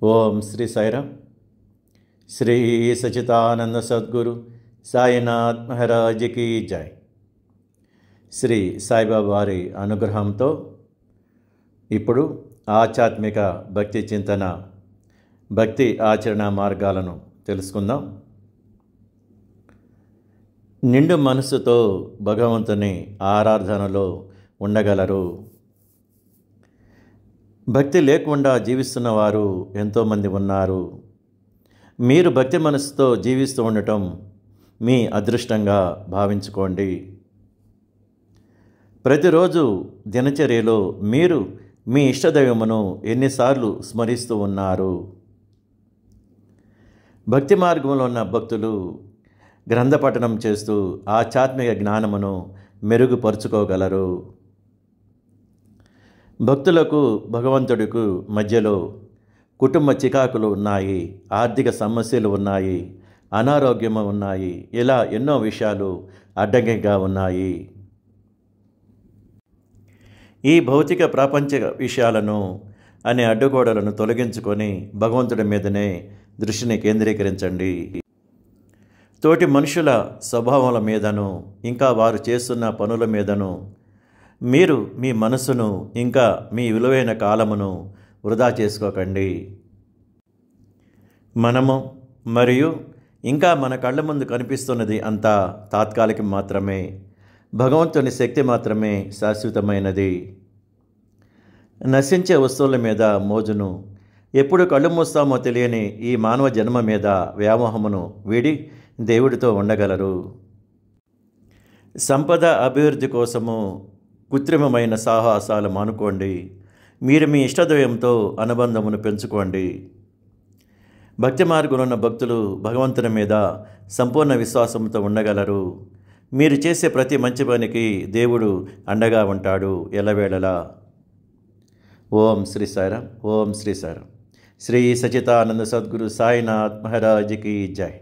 ఓం శ్రీ సాయిరామ్. శ్రీ సచితానంద సద్గురు సాయినాథ్ మహారాజ్కి జై. శ్రీ సాయిబాబా వారి అనుగ్రహంతో ఇప్పుడు ఆధ్యాత్మిక భక్తి చింతన, భక్తి ఆచరణ మార్గాలను తెలుసుకుందాం. నిండు మనసుతో భగవంతుని ఆరాధనలో ఉండగలరు. భక్తి లేకుండా జీవిస్తున్న వారు ఎంతోమంది ఉన్నారు. మీరు భక్తి మనసుతో జీవిస్తూ ఉండటం మీ అదృష్టంగా భావించుకోండి. ప్రతిరోజు దినచర్యలో మీరు మీ ఇష్టదైవమును ఎన్నిసార్లు స్మరిస్తూ ఉన్నారు? భక్తి మార్గంలో ఉన్న భక్తులు గ్రంథపఠనం చేస్తూ ఆధ్యాత్మిక జ్ఞానమును మెరుగుపరుచుకోగలరు. భక్తులకు భగవంతుడికి మధ్యలో కుటుంబ చికాకులు ఉన్నాయి, ఆర్థిక సమస్యలు ఉన్నాయి, అనారోగ్యము ఉన్నాయి, ఇలా ఎన్నో విషయాలు అడ్డంకిగా ఉన్నాయి. ఈ భౌతిక ప్రాపంచ విషయాలను అనే అడ్డుగోడలను తొలగించుకొని భగవంతుడి మీదనే దృష్టిని కేంద్రీకరించండి. తోటి మనుషుల స్వభావాల మీదను, ఇంకా వారు చేస్తున్న పనుల మీదను మీరు మీ మనసును, ఇంకా మీ విలువైన కాలమును వృధా చేసుకోకండి. మనము మరియు ఇంకా మన కళ్ళ ముందు కనిపిస్తున్నది అంతా తాత్కాలికం మాత్రమే. భగవంతుని శక్తి మాత్రమే శాశ్వతమైనది. నశించే వస్తువుల మీద మోజును, ఎప్పుడు కళ్ళు మూస్తామో తెలియని ఈ మానవ జన్మ మీద వ్యామోహమును వీడి దేవుడితో ఉండగలరు. సంపద అభివృద్ధి కోసము కృత్రిమమైన సాహసాలు మానుకోండి. మీరు మీ ఇష్టదైవంతో అనుబంధమును పెంచుకోండి. భక్తి మార్గంలో ఉన్న భక్తులు భగవంతుని మీద సంపూర్ణ విశ్వాసంతో ఉండగలరు. మీరు చేసే ప్రతి మంచి పనికి దేవుడు అండగా ఉంటాడు ఎల్లవేళలా. ఓం శ్రీ సాయిరామ్. ఓం శ్రీ సాయిరామ్. శ్రీ సచితానంద సద్గురు సాయినాథ్ మహారాజ్కి జై.